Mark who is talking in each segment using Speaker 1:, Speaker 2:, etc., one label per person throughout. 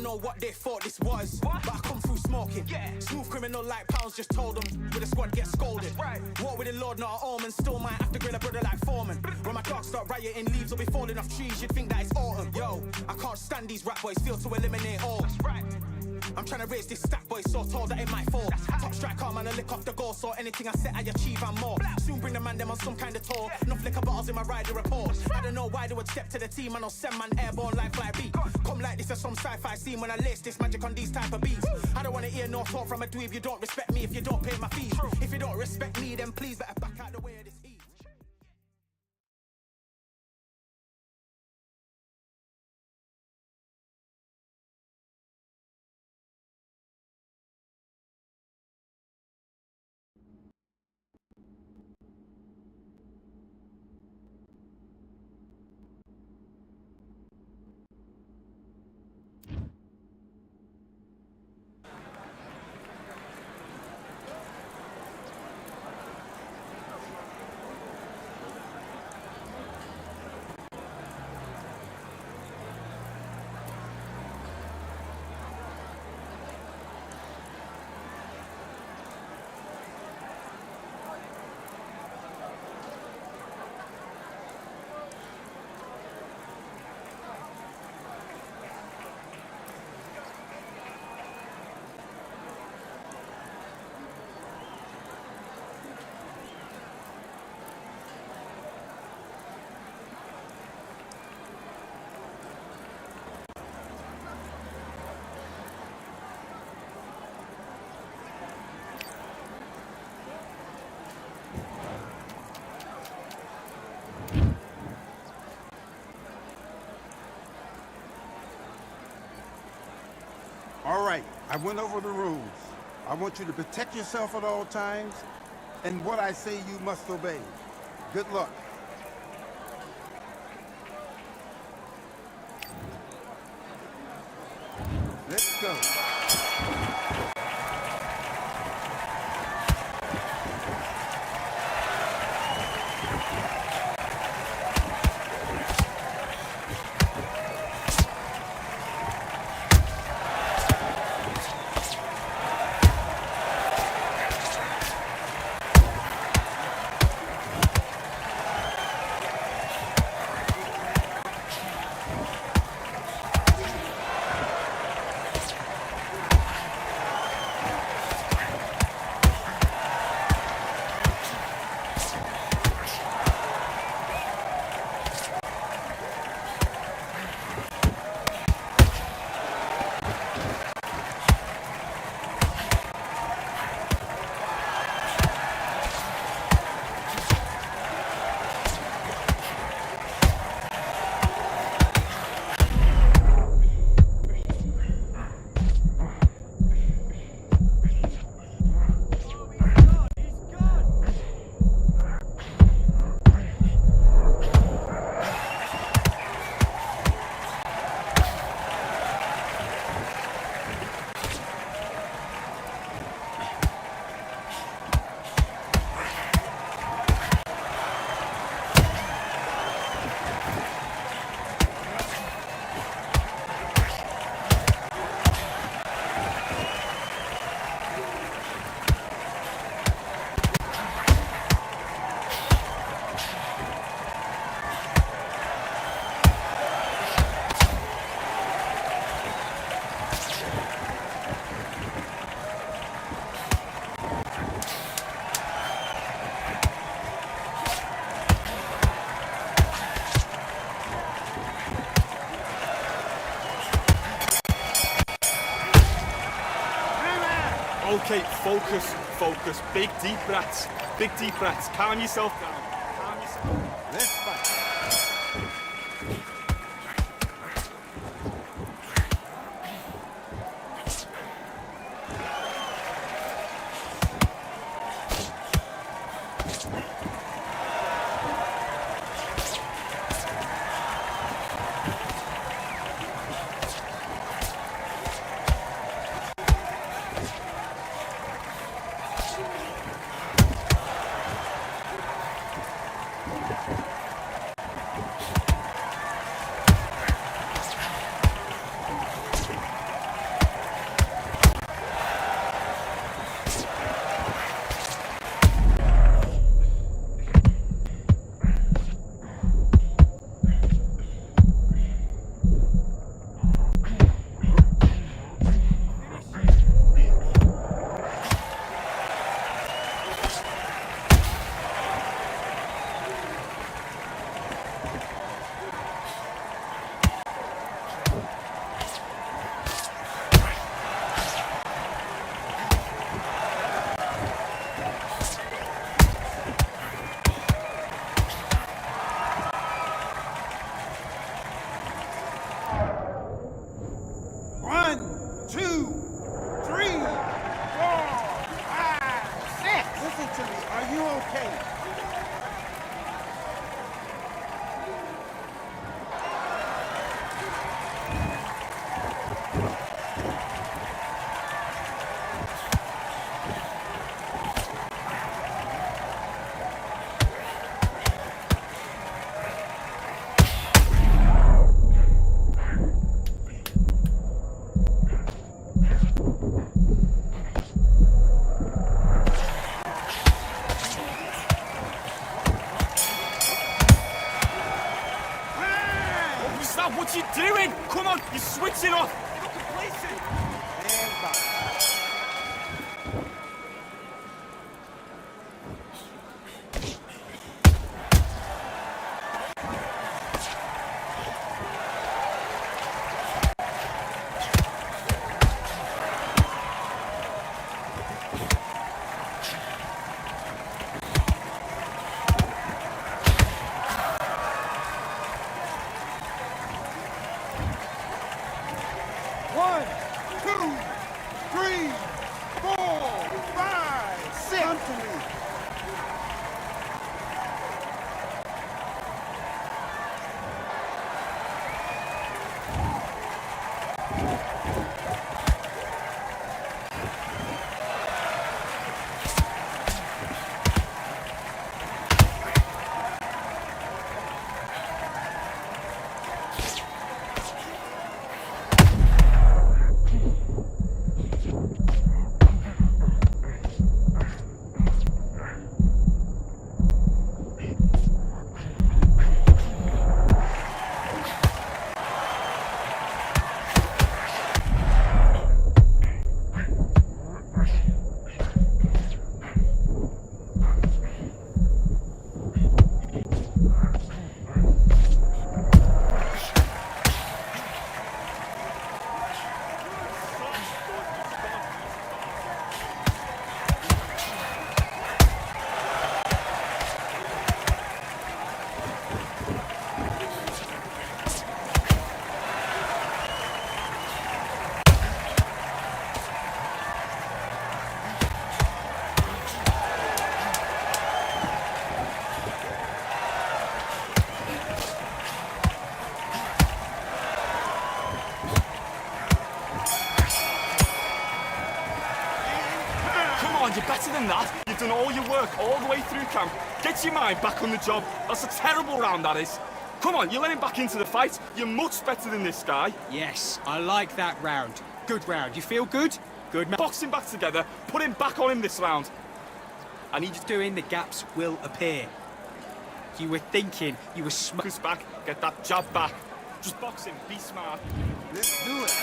Speaker 1: know what they thought this was, but I come through smoking. Smooth criminal like pounds, just told them. With a squad get scolded. War with the Lord, not an omen. Still might have to grill a brother like Foreman. When my dogs start rioting, leaves will be falling off trees. You'd think that it's autumn. Yo, I can't stand these rap boys, feel to eliminate all. I'm trying to raise this stack, boy, so tall that it might fall. Top striker, man, I lick off the goal, so anything I set, I achieve and more. Soon bring the man them on some kind of tour. No flicker bottles in my rider report. I don't know why they would step to the team, and I'll send man airborne like fly beat. Come like this as some sci-fi scene when I lace this magic on these type of beats. I don't want to hear no talk from a dweeb. You don't respect me if you don't pay my fees. If you don't respect me, then please better back out the way of this heat.
Speaker 2: All right, I went over the rules. I want you to protect yourself at all times, and what I say you must obey. Good luck. Let's go.
Speaker 3: Okay, focus, big deep breaths, calm yourself down,
Speaker 2: Let's fight.
Speaker 3: Matt, what you doing? Come on, you're switching off. You're not complacent.
Speaker 2: And back. One, two, three, four, five, six. Come to me.
Speaker 3: Come on, you're better than that. You've done all your work all the way through camp. Get your mind back on the job. That's a terrible round, that is. Come on, you're letting back into the fight. You're much better than this guy.
Speaker 4: Yes, I like that round. Good round. You feel good? Good man.
Speaker 3: Box him back together. Put him back on him this round. I need you to
Speaker 4: Doing the gaps will appear. You were thinking you were
Speaker 3: focus back. Get that jab back. Just box him. Be smart.
Speaker 2: Let's do it.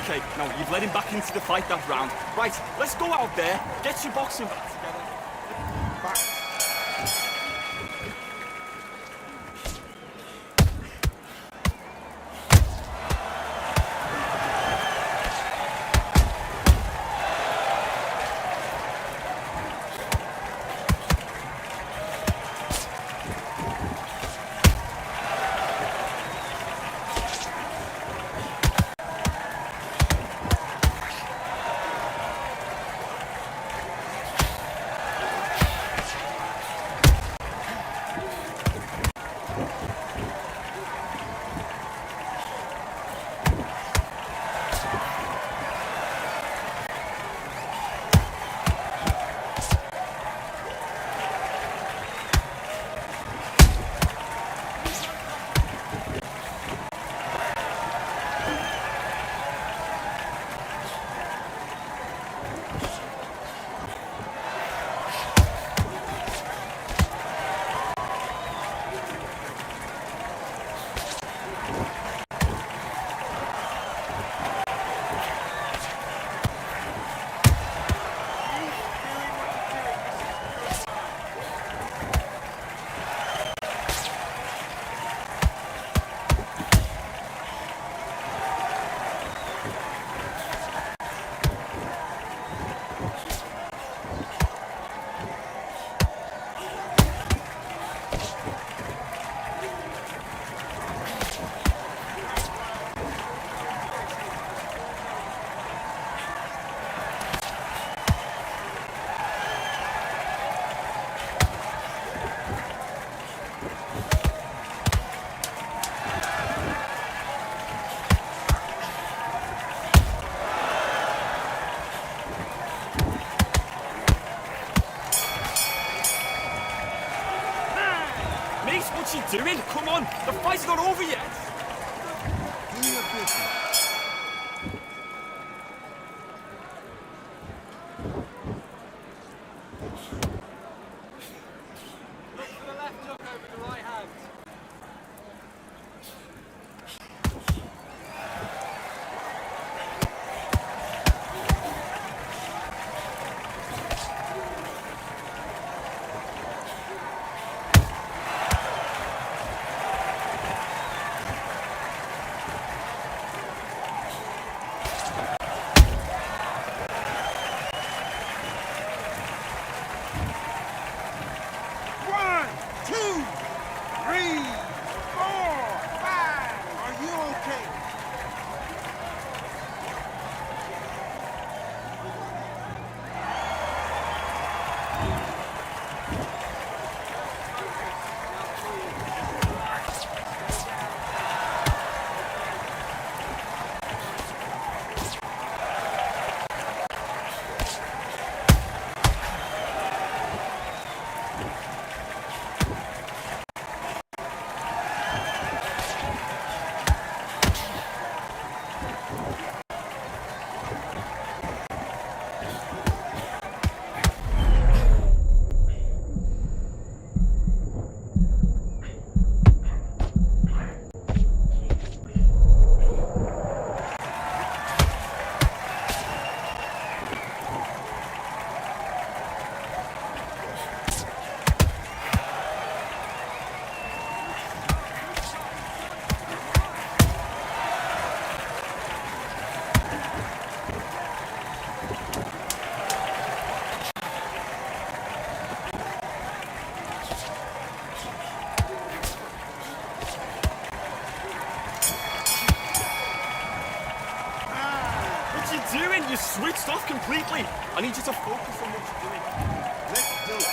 Speaker 3: Okay, now you've let him back into the fight that round. Right, let's go out there, get your boxing back together.
Speaker 2: Back.
Speaker 3: What's she doing? Come on, the fight's not over yet.
Speaker 2: Do your business.
Speaker 4: Look for the left hook over the right hand.
Speaker 2: One, two, three, four, five. Are you okay?
Speaker 3: What's you doing? You switched off completely. I need you to focus on what you're doing.
Speaker 2: Let's do it.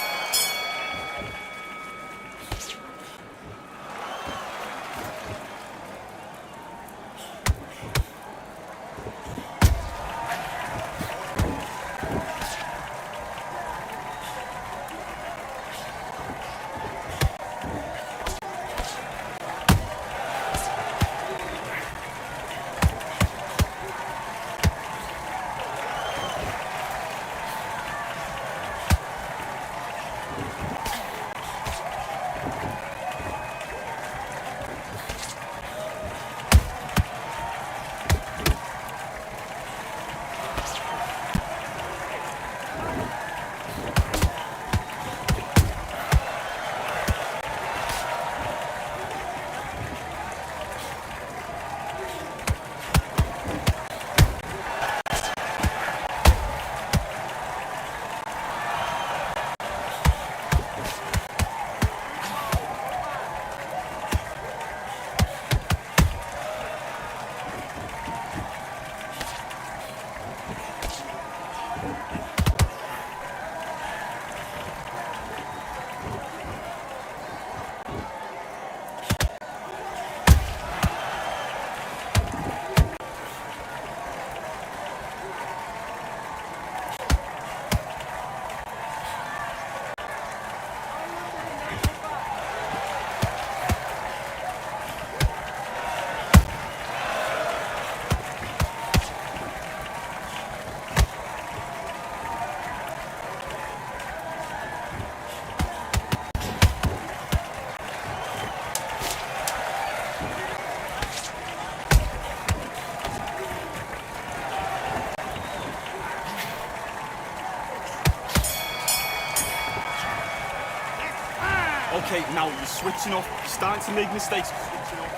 Speaker 3: Okay, now you're switching off. You're starting to make mistakes. Switching off.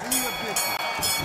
Speaker 2: Do your business.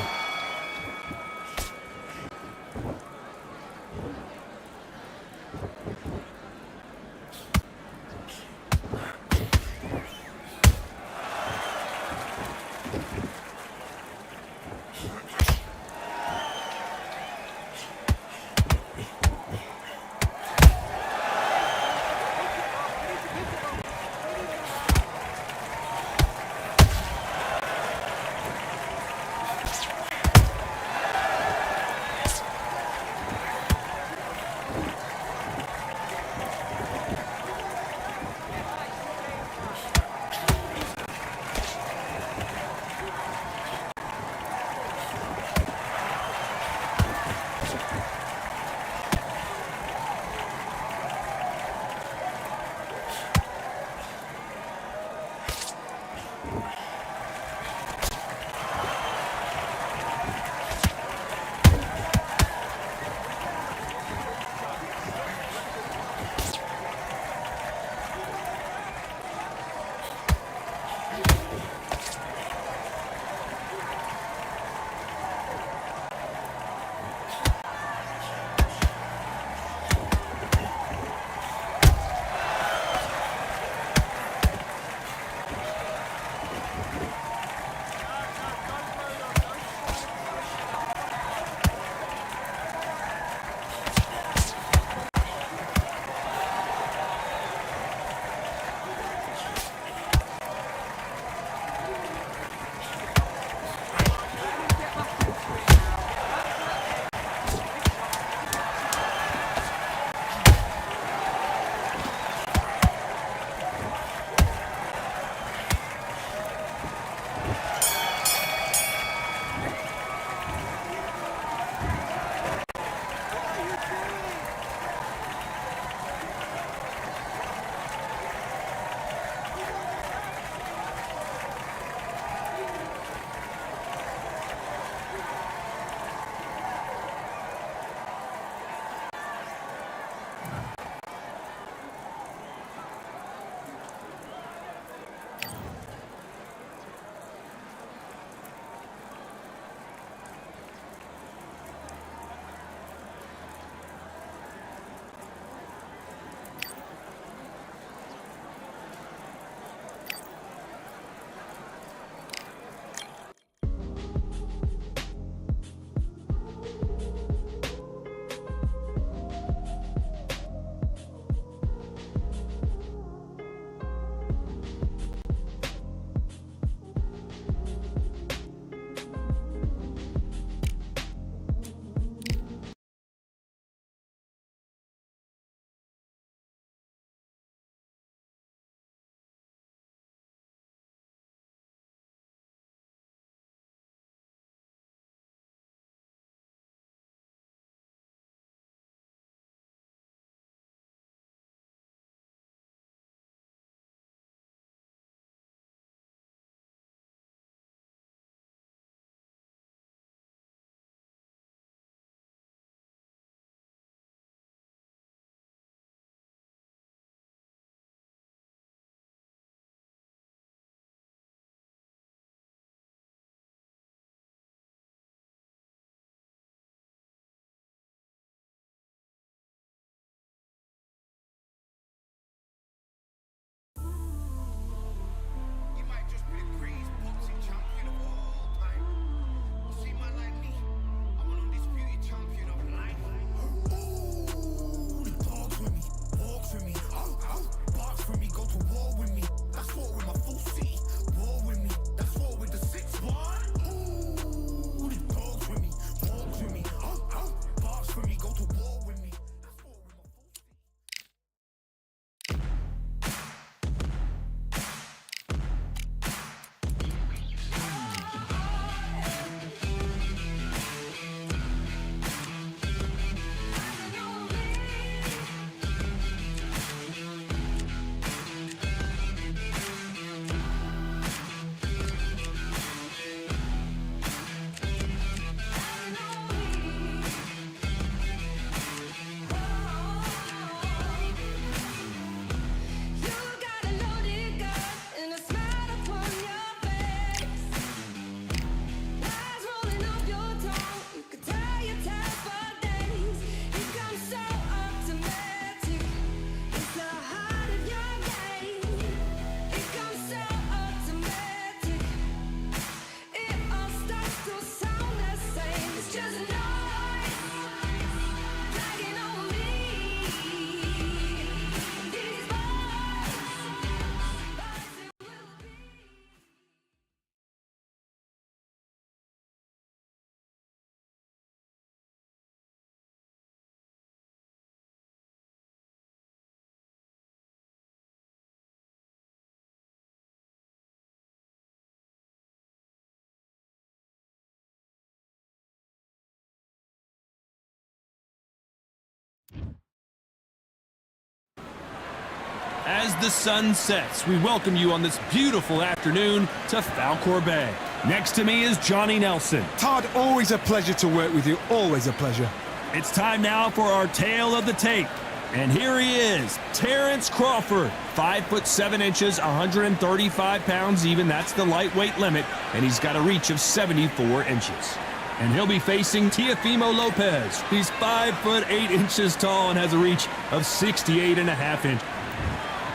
Speaker 5: As the sun sets, we welcome you on this beautiful afternoon to Falcor Bay. Next to me is Johnny Nelson.
Speaker 6: Todd, always a pleasure to work with you. Always a pleasure.
Speaker 5: It's time now for our tale of the tape. And here he is, Terrence Crawford. 5'7", 135 pounds even. That's the lightweight limit. And he's got a reach of 74 inches. And he'll be facing Teofimo Lopez. He's 5'8" tall and has a reach of 68.5 inches.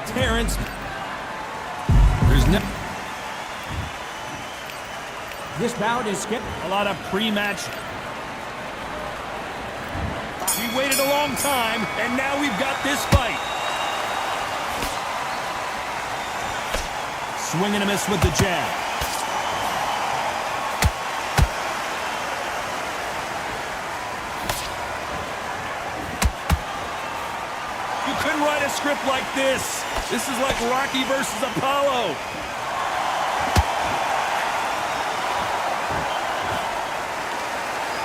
Speaker 5: Terrence, there's no...
Speaker 7: This bout is skipped.
Speaker 5: A lot of pre-match. We waited a long time, and now we've got this fight. Swing and a miss with the jab. You couldn't write a script like this. This is like Rocky versus Apollo.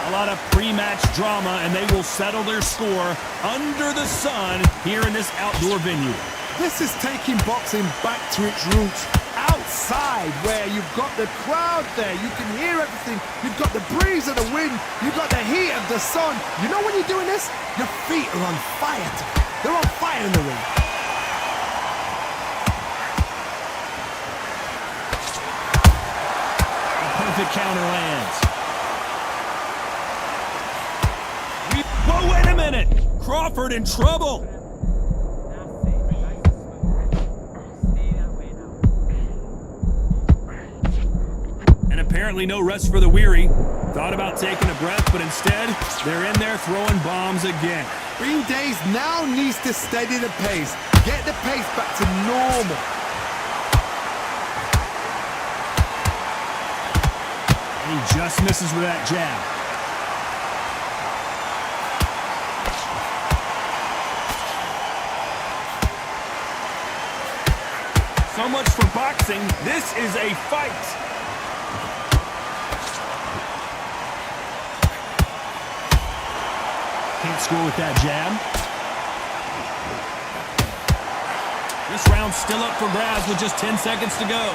Speaker 5: A lot of pre-match drama, and they will settle their score under the sun here in this outdoor venue.
Speaker 6: This is taking boxing back to its roots. Outside, where you've got the crowd there, you can hear everything. You've got the breeze of the wind. You've got the heat of the sun. You know when you're doing this? Your feet are on fire. They're on fire in the ring.
Speaker 5: Perfect counter lands. Whoa, wait a minute! Crawford in trouble! And apparently no rest for the weary. Thought about taking a breath, but instead, they're in there throwing bombs again.
Speaker 6: Green Days now needs to steady the pace. Get the pace back to normal.
Speaker 5: He just misses with that jab. So much for boxing. This is a fight. Can't score with that jab. This round's still up for grabs with just 10 seconds to go.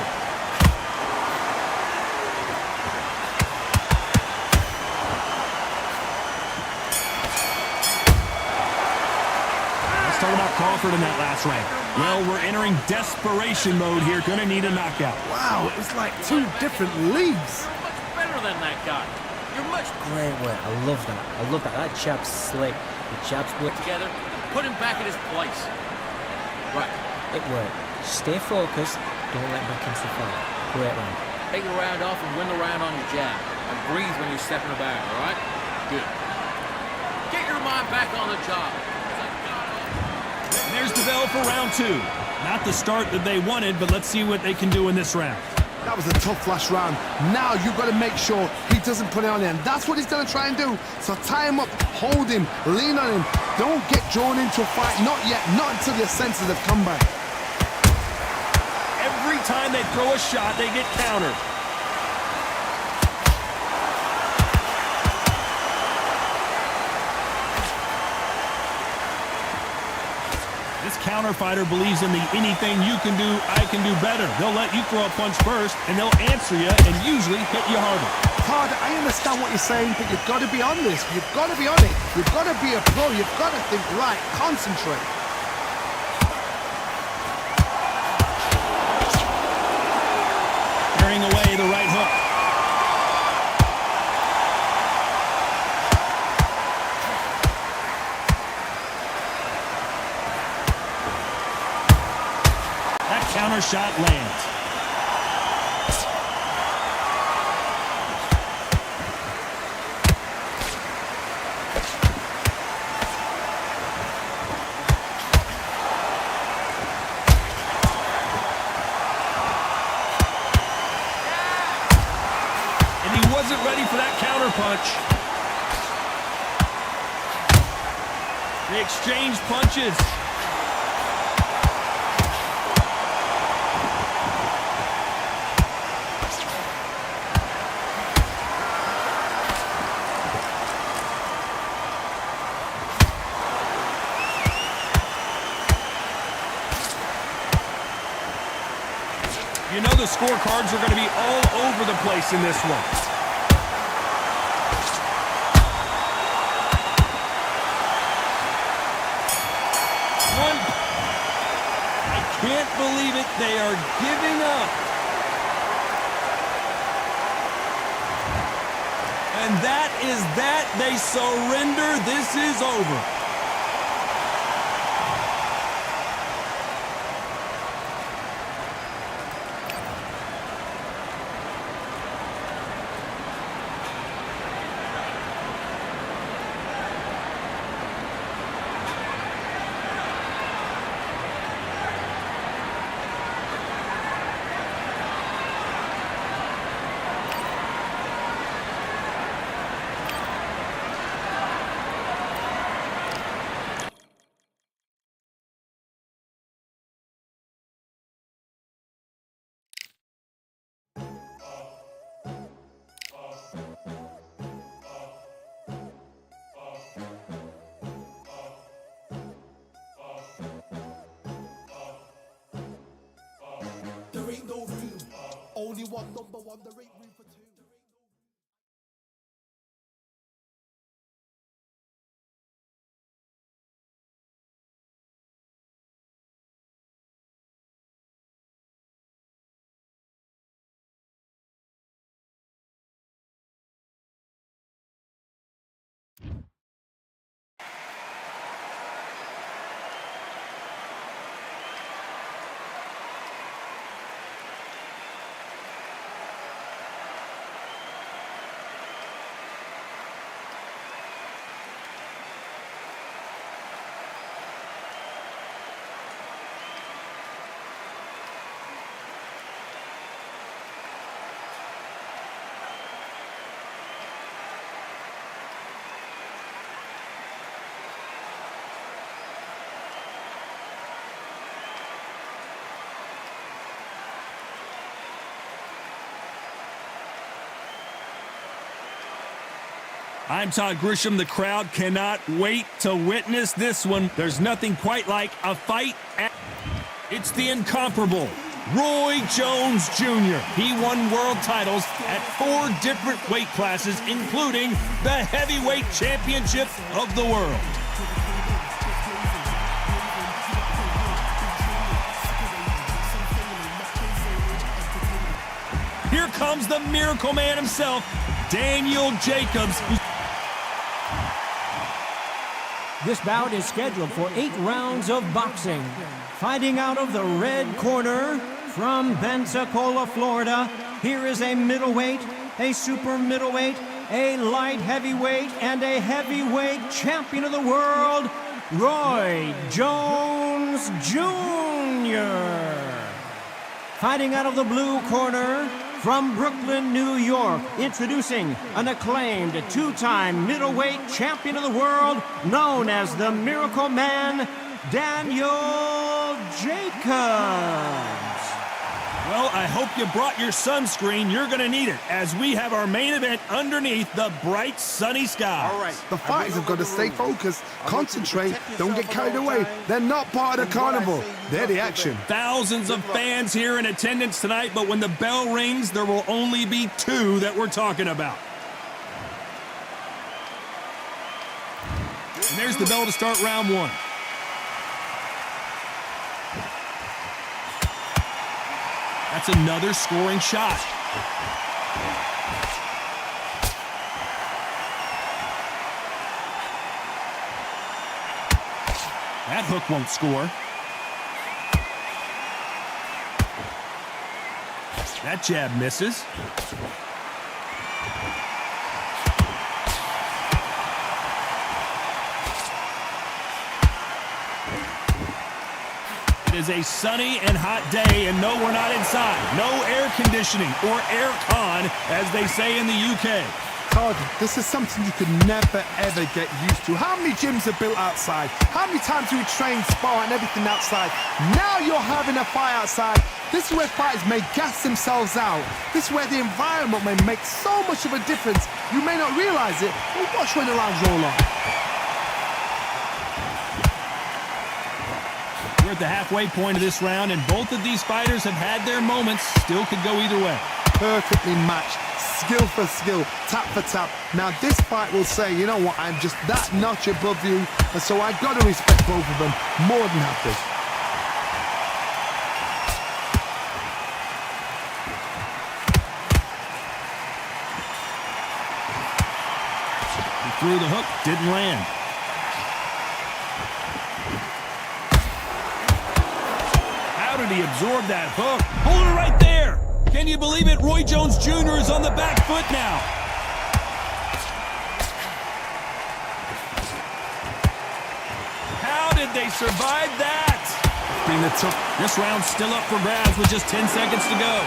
Speaker 5: Let's talk about Crawford in that last round. Well, we're entering desperation mode here. Gonna need a knockout.
Speaker 6: Wow, it's like two different leagues.
Speaker 8: Much better than that guy. You're much
Speaker 7: Great work. I love that. I love that. That jab's slick. The jab's work.
Speaker 8: together. Put him back in his place. Right.
Speaker 7: It worked. Stay focused. Don't let back into the fight. Great round.
Speaker 8: Take the round off and win the round on your jab. And breathe when you're stepping about, all right? Good. Get your mind back on the job.
Speaker 5: There's the bell for round two. Not the start that they wanted, but let's see what they can do in this round.
Speaker 6: That was a tough last round. Now you've got to make sure he doesn't put it on him. That's what he's going to try and do. So tie him up, hold him, lean on him. Don't get drawn into a fight. Not yet. Not until your senses have come back.
Speaker 5: Every time they throw a shot, they get countered. This counter fighter believes in the anything you can do, I can do better. They'll let you throw a punch first, and they'll answer you and usually hit you harder.
Speaker 6: Todd, I understand what you're saying, but you've got to be on this. You've got to be on it. You've got to be a pro. You've got to think right. Concentrate.
Speaker 5: Carrying away the right hook. Counter shot lands. And he wasn't ready for that counter punch. They exchanged punches. You know the scorecards are going to be all over the place in this one. I can't believe it. They are giving up. And that is that. They surrender. This is over.
Speaker 1: There ain't no room. Only one number one, there ain't room for two.
Speaker 5: I'm Todd Grisham. The crowd cannot wait to witness this one. There's nothing quite like a fight. It's the incomparable Roy Jones Jr. He won world titles at 4 different weight classes, including the heavyweight championship of the world. Here comes the Miracle Man himself, Daniel Jacobs.
Speaker 9: This bout is scheduled for 8 rounds of boxing. Fighting out of the red corner from Pensacola, Florida, here is a middleweight, a super middleweight, a light heavyweight, and a heavyweight champion of the world, Roy Jones Jr. Fighting out of the blue corner from Brooklyn, New York, introducing an acclaimed 2-time middleweight champion of the world known as the Miracle Man, Daniel Jacobs.
Speaker 5: Well, I hope you brought your sunscreen. You're going to need it as we have our main event underneath the bright, sunny sky.
Speaker 2: All right.
Speaker 6: The fighters have got to stay focused, concentrate, don't get carried away. They're not part of the carnival. They're the action.
Speaker 5: Thousands of fans here in attendance tonight, but when the bell rings, there will only be 2 that we're talking about. And there's the bell to start round 1. That's another scoring shot. That hook won't score. That jab misses. It is a sunny and hot day, and no, we're not inside. No air conditioning or air con, as they say in the UK.
Speaker 6: Todd, this is something you could never, ever get used to. How many gyms are built outside? How many times do we train, spar, and everything outside? Now you're having a fight outside. This is where fighters may gas themselves out. This is where the environment may make so much of a difference. You may not realize it, but watch when the rounds roll on.
Speaker 5: We're at the halfway point of this round, and both of these fighters have had their moments. Still could go either way.
Speaker 6: Perfectly matched, skill for skill, tap for tap. Now this fight will say, you know what, I'm just that notch above you, and so I've got to respect both of them more than happy.
Speaker 5: He threw the hook, didn't land. How did he absorb that hook? Hold it right there! Can you believe it? Roy Jones Jr. is on the back foot now. How did they survive that? This round's still up for grabs with just 10 seconds to go.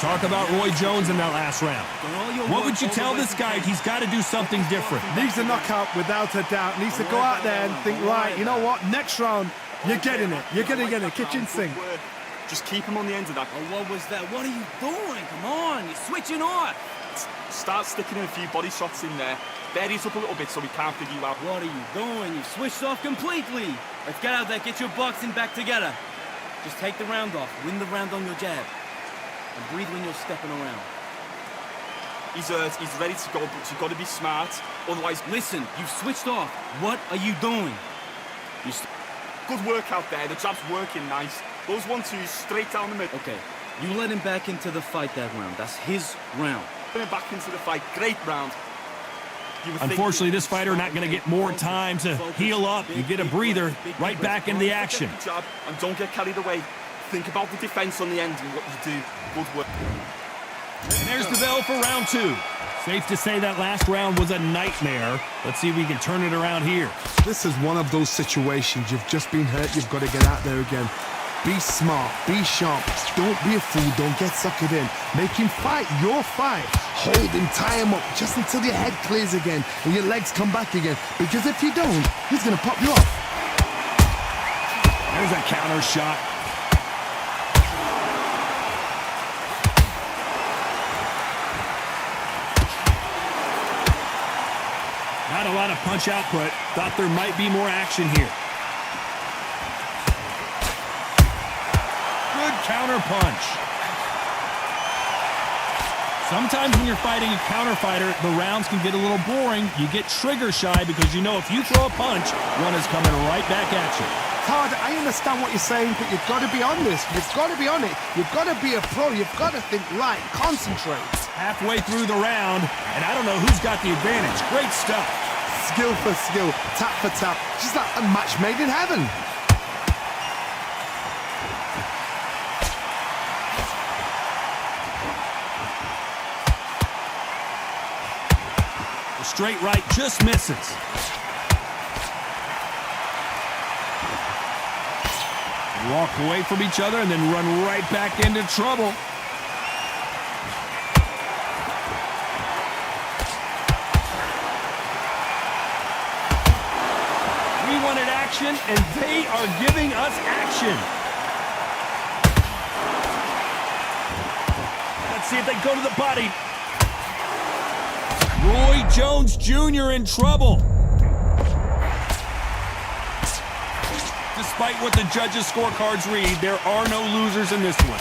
Speaker 5: Talk about Roy Jones in that last round. What would you tell this guy? He's got to do something different.
Speaker 6: Needs a knockout without a doubt. Needs to go out there and think, right, you know what, next round, you're getting it. You're going to get a kitchen sink.
Speaker 3: Just keep him on the end of that.
Speaker 8: Oh, what was that? What are you doing? Come on, you're switching off.
Speaker 3: Start sticking in a few body shots in there. Berries up a little bit so we can't figure you out.
Speaker 8: What are you doing? You've switched off completely. Let's get out there, get your boxing back together. Just take the round off. Win the round on your jab. And breathe when you're stepping around.
Speaker 3: He's ready to go, but you've got to be smart. Otherwise,
Speaker 8: listen, you've switched off. What are you doing?
Speaker 3: Good work out there. The jab's working nice. Those 1-2s straight down the middle.
Speaker 8: Okay, you let him back into the fight that round. That's his round.
Speaker 3: Put him back into the fight. Great round.
Speaker 5: Unfortunately, this fighter not going to get more time to heal up. You get a breather, right back into the action.
Speaker 3: Jab, and don't get carried away. Think about the defense on the end and what you do. Good work.
Speaker 5: And there's the bell for round 2. Safe to say that last round was a nightmare. Let's see if we can turn it around here.
Speaker 6: This is one of those situations. You've just been hurt. You've got to get out there again. Be smart. Be sharp. Don't be a fool. Don't get suckered in. Make him fight your fight. Hold him, tie him up just until your head clears again and your legs come back again. Because if you don't, he's going to pop you off.
Speaker 5: There's a counter shot. Not a lot of punch output. Thought there might be more action here. Good counter punch. Sometimes when you're fighting a counter fighter, the rounds can get a little boring. You get trigger shy because you know if you throw a punch, one is coming right back at you.
Speaker 6: Todd, I understand what you're saying, but you've got to be on this. You've got to be on it. You've got to be a pro. You've got to think right. Concentrate.
Speaker 5: Halfway through the round, and I don't know who's got the advantage. Great stuff.
Speaker 6: Skill for skill, tap for tap. Just like a match made in heaven.
Speaker 5: The straight right just misses. Walk away from each other and then run right back into trouble. We wanted action, and they are giving us action. Let's see if they go to the body. Roy Jones Jr. in trouble. Despite what the judges' scorecards read, there are no losers in this one.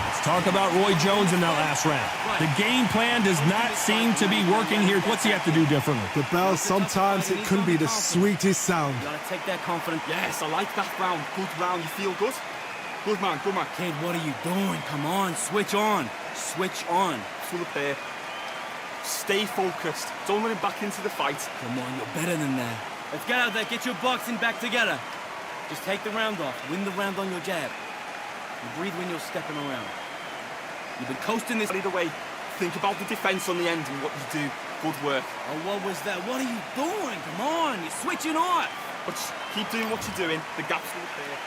Speaker 5: Let's talk about Roy Jones in that last round. The game plan does not seem to be working here. What's he have to do differently?
Speaker 6: The bell, sometimes it can be the sweetest sound.
Speaker 8: You gotta take that confidence.
Speaker 3: Yes, I like that round. Good round. You feel good? Good man, good man.
Speaker 8: Kid, what are you doing? Come on, switch on. Switch on.
Speaker 3: Full of pair. Stay focused. Don't let him back into the fight.
Speaker 8: Come on, you're better than that. Let's get out there, get your boxing back together. Just take the round off. Win the round on your jab. And breathe when you're stepping around. You've been coasting this
Speaker 3: either way. Think about the defense on the end and what you do. Good work.
Speaker 8: Oh, what was that? What are you doing? Come on, you're switching off.
Speaker 3: But keep doing what you're doing. The gap's will appear.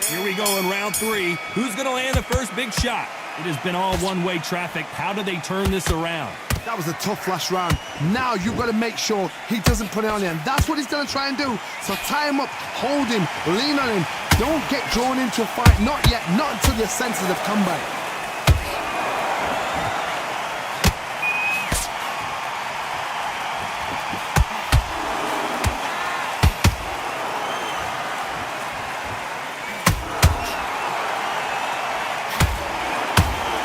Speaker 5: Here we go in round 3. Who's going to land the first big shot? It has been all one-way traffic. How do they turn this around?
Speaker 6: That was a tough last round. Now you've got to make sure he doesn't put it on you, and that's what he's going to try and do. So tie him up, hold him, lean on him, Don't get drawn into a fight, not yet, not until your senses have come back.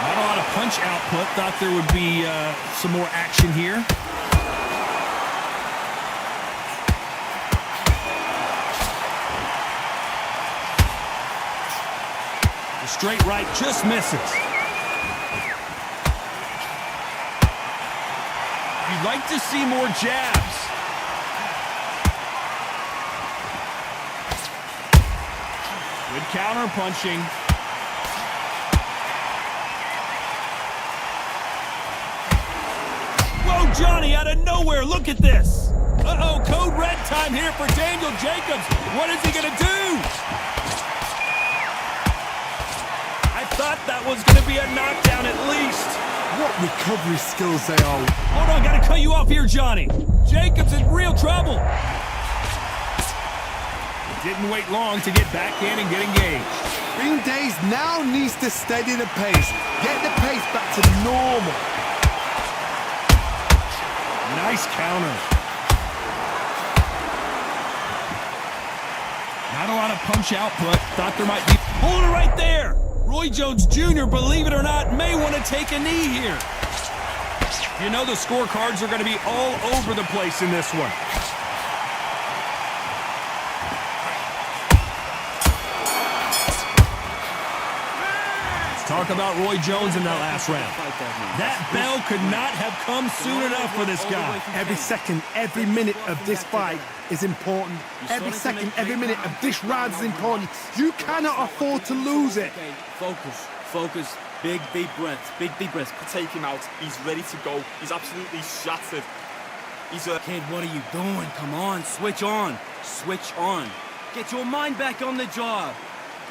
Speaker 5: Not a lot of punch output. Thought there would be some more action here. Straight right just misses. You'd like to see more jabs. Good counter punching. Whoa, Johnny, out of nowhere. Look at this. Uh-oh, code red time here for Daniel Jacobs. What is he going to do? Thought that was going to be a knockdown at least.
Speaker 6: What recovery skills they are.
Speaker 5: Hold on, got to cut you off here, Johnny. Jacobs in real trouble. Didn't wait long to get back in and get engaged.
Speaker 6: Green Days now needs to steady the pace. Get the pace back to normal.
Speaker 5: Nice counter. Not a lot of punch output. Thought there might be. Hold it right there. Roy Jones Jr., believe it or not, may want to take a knee here. You know the scorecards are going to be all over the place in this one. Let's talk about Roy Jones in that last round. That bell could not have come soon enough for this guy.
Speaker 6: Every second, every minute of this fight is important. Every second, every minute of this round is important. You cannot afford to lose it.
Speaker 8: Okay, focus, focus. Big, deep breaths, big, deep breaths.
Speaker 3: Take him out. He's ready to go. He's absolutely shattered. He's a...
Speaker 8: Kid, what are you doing? Come on, switch on. Switch on. Get your mind back on the job.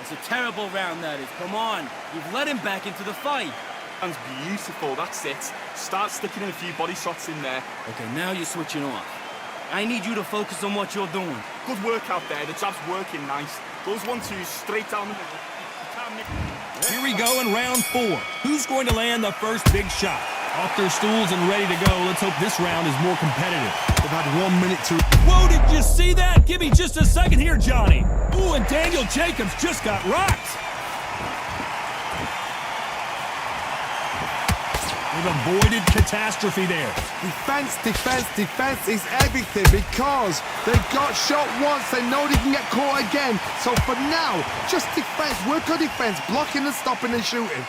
Speaker 8: It's a terrible round, that is. Come on. You've let him back into the fight.
Speaker 3: That's beautiful. That's it. Start sticking in a few body shots in there.
Speaker 8: Okay, now you're switching off. I need you to focus on what you're doing.
Speaker 3: Good work out there. The jab's working nice. Those 1-2s straight down the middle.
Speaker 5: Here we go in round 4. Who's going to land the first big shot? Off their stools and ready to go. Let's hope this round is more competitive.
Speaker 6: They've had 1 minute to...
Speaker 5: Whoa, did you see that? Give me just a second here, Johnny. Ooh, and Daniel Jacobs just got rocked. We've avoided catastrophe there.
Speaker 6: Defense, defense, defense is everything because they got shot once. They know they can get caught again. So for now, just defense, work on defense, blocking and stopping and shooting.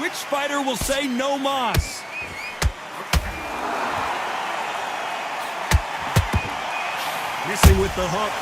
Speaker 5: Which fighter will say no mas? Missing with the hook.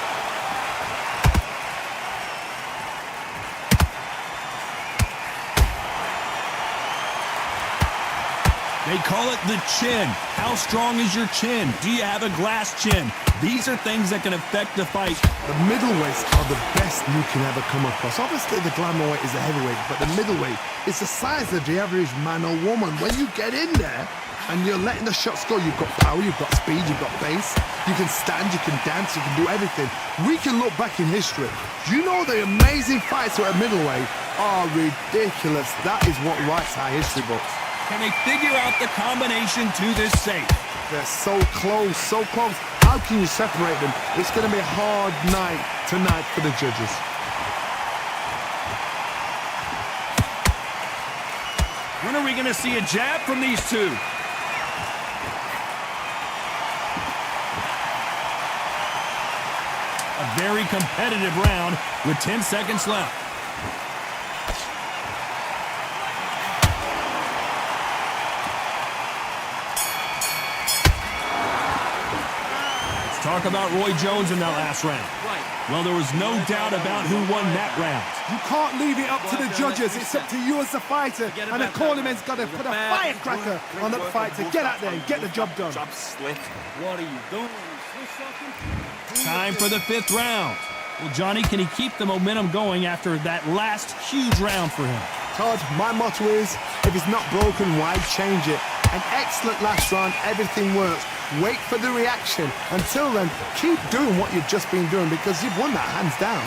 Speaker 5: They call it the chin. How strong is your chin? Do you have a glass chin? These are things that can affect the fight.
Speaker 6: The middleweights are the best you can ever come across. Obviously, the glamour weight is the heavyweight, but the middleweight is the size of the average man or woman. When you get in there and you're letting the shots go, you've got power, you've got speed, you've got pace. You can stand, you can dance, you can do everything. We can look back in history. Do you know the amazing fights at middleweight are ridiculous? That is what writes our history books.
Speaker 5: Can they figure out the combination to this safe?
Speaker 6: They're so close, so close. How can you separate them? It's going to be a hard night tonight for the judges.
Speaker 5: When are we going to see a jab from these two? A very competitive round with 10 seconds left. Talk about Roy Jones in that last round. Well, there was no doubt about who won that round.
Speaker 6: You can't leave it up to the judges. It's up to you as the fighter. And the cornerman's got to put a firecracker on that fight to get out there and get the job done.
Speaker 3: Jab slick.
Speaker 8: What are you doing?
Speaker 5: Time for the 5th round. Well, Johnny, can he keep the momentum going after that last huge round for him?
Speaker 6: Todd, my motto is, if it's not broken, why change it? An excellent last round, everything works. Wait for the reaction. Until then, keep doing what you've just been doing because you've won that hands down.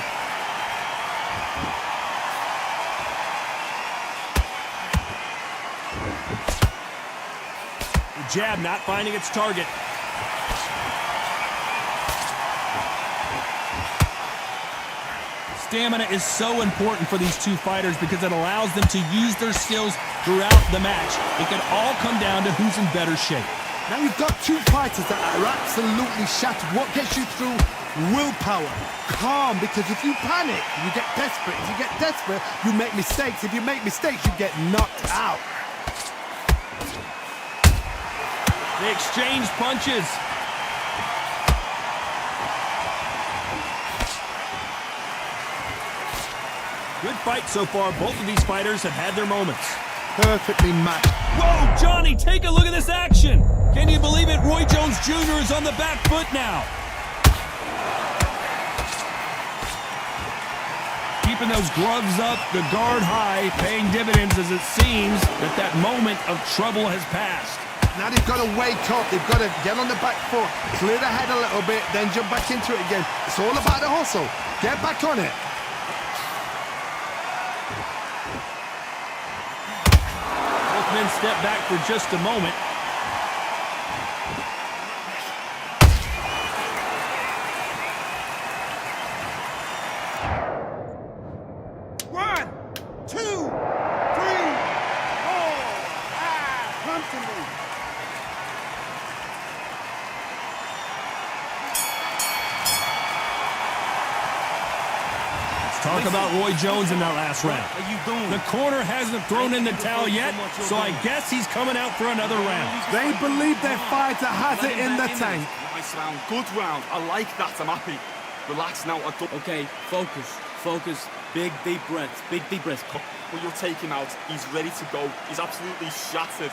Speaker 5: The jab not finding its target. Stamina is so important for these two fighters because it allows them to use their skills throughout the match. It can all come down to who's in better shape.
Speaker 6: Now you've got two fighters that are absolutely shattered. What gets you through? Willpower. Calm, because if you panic, you get desperate. If you get desperate, you make mistakes. If you make mistakes, you get knocked out.
Speaker 5: They exchange punches. Good fight so far. Both of these fighters have had their moments.
Speaker 6: Perfectly matched.
Speaker 5: Whoa, Johnny, take a look at this action. Can you believe it? Roy Jones Jr. is on the back foot now. Keeping those gloves up, the guard high, paying dividends as it seems that moment of trouble has passed.
Speaker 6: Now they've got to wake up. They've got to get on the back foot, clear the head a little bit, then jump back into it again. It's all about the hustle. Get back on it.
Speaker 5: Both men step back for just a moment.
Speaker 2: One, two, three, four, five. Come to me.
Speaker 5: Talk about Roy Jones in that last round.
Speaker 8: What are you doing?
Speaker 5: The corner hasn't thrown in the towel yet, so I guess he's coming out for another round.
Speaker 6: They believe their fighter has it in the tank.
Speaker 3: Nice round, good round. I like that, I'm happy. Relax now.
Speaker 8: Okay, focus, focus. Big deep breaths, big deep breaths.
Speaker 3: Well, you'll take him out. He's ready to go. He's absolutely shattered.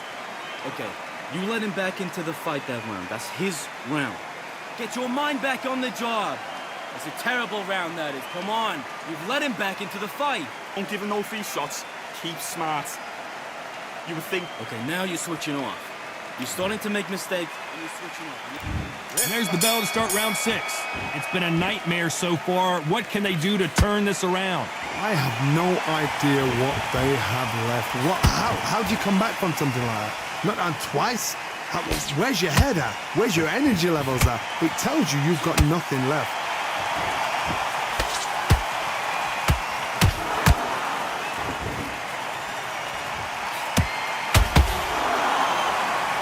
Speaker 8: Okay, you let him back into the fight that round. That's his round. Get your mind back on the job. It's a terrible round, that is. Come on. You've let him back into the fight.
Speaker 3: Don't give him no free shots. Keep smart. You would think...
Speaker 8: Okay, now you're switching off. You're starting to make mistakes, and you're switching off.
Speaker 5: And there's the bell to start round 6. It's been a nightmare so far. What can they do to turn this around?
Speaker 6: I have no idea what they have left. How do you come back from something like that? Not on twice? Where's your head at? Where's your energy levels at? It tells you you've got nothing left.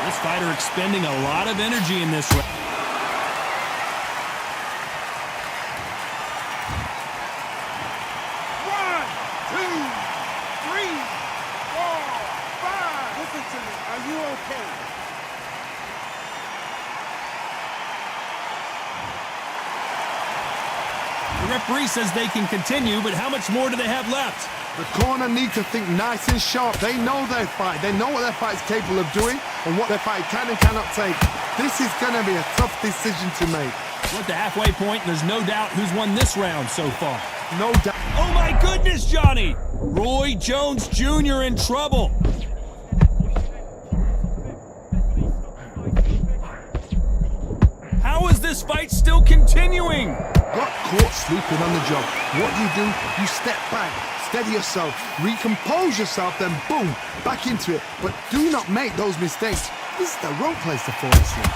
Speaker 5: This fighter expending a lot of energy in this round.
Speaker 2: One, two, three, four, five. Listen to me. Are you okay?
Speaker 5: The referee says they can continue, but how much more do they have left?
Speaker 6: The corner need to think nice and sharp. They know their fight. They know what their fight is capable of doing and what their fight can and cannot take. This is going to be a tough decision to make.
Speaker 5: We're at the halfway point, and there's no doubt who's won this round so far.
Speaker 6: No doubt.
Speaker 5: Oh my goodness, Johnny! Roy Jones Jr. in trouble. How is this fight still continuing?
Speaker 6: Got caught sleeping on the job. What do? You step back, steady yourself, recompose yourself, then boom, back into it. But do not make those mistakes. This is the wrong place to fall asleep.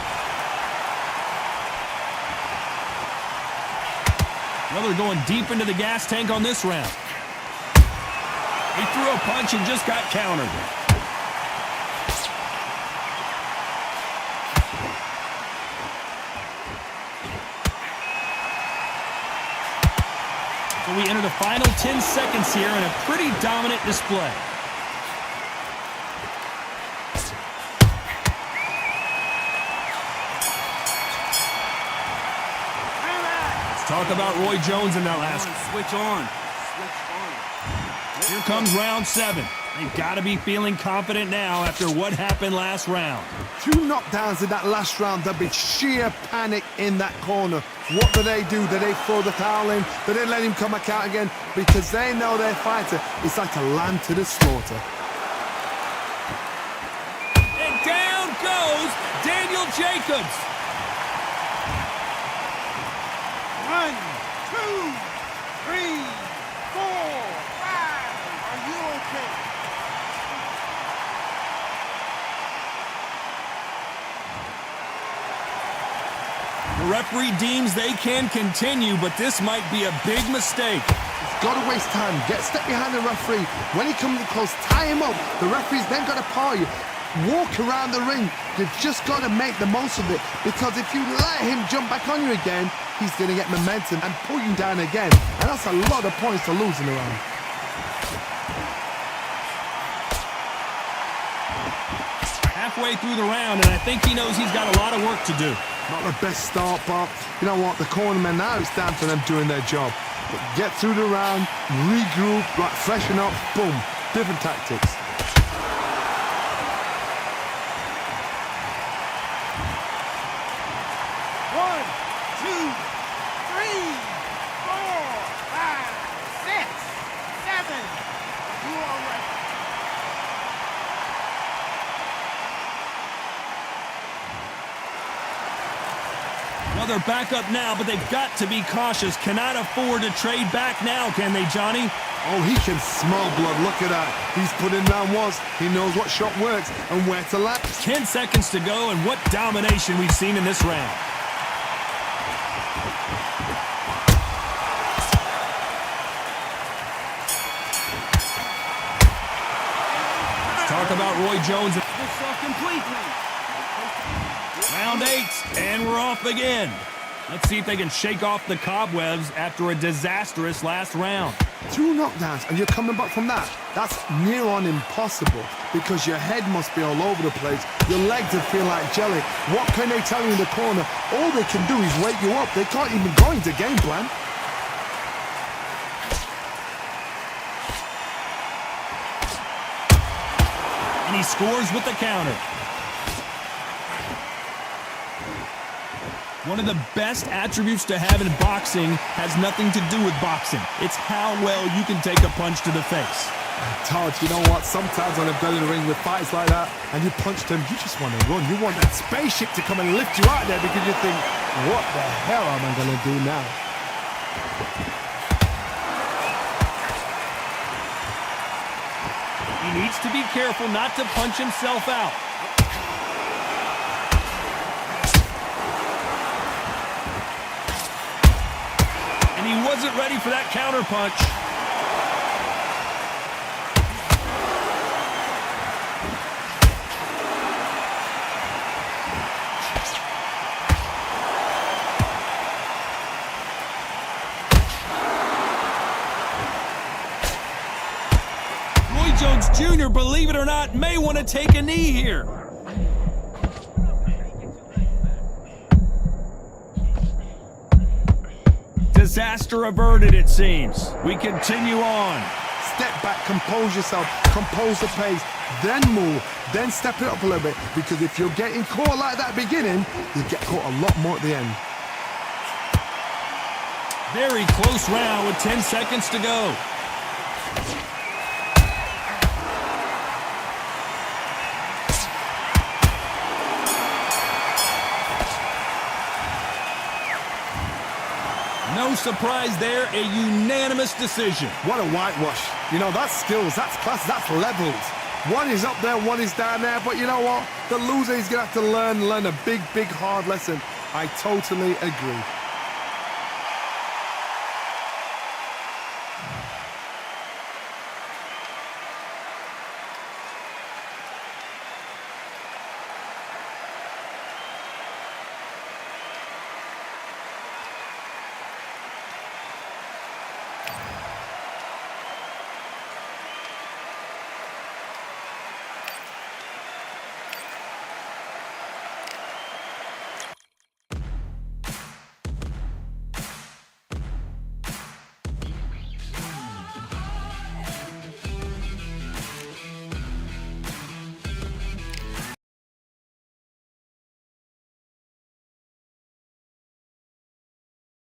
Speaker 5: Well, they're going deep into the gas tank on this round. He threw a punch and just got countered. So we enter the final 10 seconds here in a pretty dominant display. Let's talk about Roy Jones in that last.
Speaker 8: Switch on.
Speaker 5: Here comes round 7. They've got to be feeling confident now after what happened last round.
Speaker 6: 2 knockdowns in that last round. There'll be sheer panic in that corner. What do? Do they throw the towel in? Do they let him come back out again? Because they know their fighter is like a lamb to the slaughter.
Speaker 5: And down goes Daniel Jacobs.
Speaker 2: 1, 2, 3, 4, 5. Are you okay?
Speaker 5: The referee deems they can continue, but this might be a big mistake.
Speaker 6: He's got to waste time. Step behind the referee. When he comes close, tie him up. The referee's then got to paw you. Walk around the ring. You've just got to make the most of it, because if you let him jump back on you again, he's going to get momentum and pull you down again. And that's a lot of points to lose in a round.
Speaker 5: Halfway through the round, and I think he knows he's got a lot of work to do.
Speaker 6: Not the best start, but you know what? The cornermen, now it's down to them doing their job. But get through the round, regroup, right, freshen up, boom. Different tactics.
Speaker 5: Well, they're back up now, but they've got to be cautious. Cannot afford to trade back now, can they, Johnny?
Speaker 6: Oh, he can smell blood. Look at that. He's put in round once. He knows what shot works and where to land.
Speaker 5: 10 seconds to go, and what domination we've seen in this round. Talk about Roy Jones. Round 8, and we're off again. Let's see if they can shake off the cobwebs after a disastrous last round.
Speaker 6: 2 knockdowns, and you're coming back from that. That's near on impossible, because your head must be all over the place. Your legs would feel like jelly. What can they tell you in the corner? All they can do is wake you up. They can't even go into game plan.
Speaker 5: And he scores with the counter. One of the best attributes to have in boxing has nothing to do with boxing. It's how well you can take a punch to the face.
Speaker 6: Todd, you know what? Sometimes when I've done in the ring with fights like that, and you punch them, you just want to run. You want that spaceship to come and lift you out there, because you think, what the hell am I going to do now?
Speaker 5: He needs to be careful not to punch himself out. And he wasn't ready for that counter punch. Roy Jones Jr., believe it or not, may want to take a knee here. Disaster averted, it seems. We continue on.
Speaker 6: Step back, compose yourself, compose the pace, then move, then step it up a little bit, because if you're getting caught like that beginning, you get caught a lot more at the end.
Speaker 5: Very close round with 10 seconds to go. No surprise there, a unanimous decision.
Speaker 6: What a whitewash. You know, that's skills, that's class, that's levels. One is up there, one is down there, but you know what? The loser is going to have to learn a big, hard lesson. I totally agree.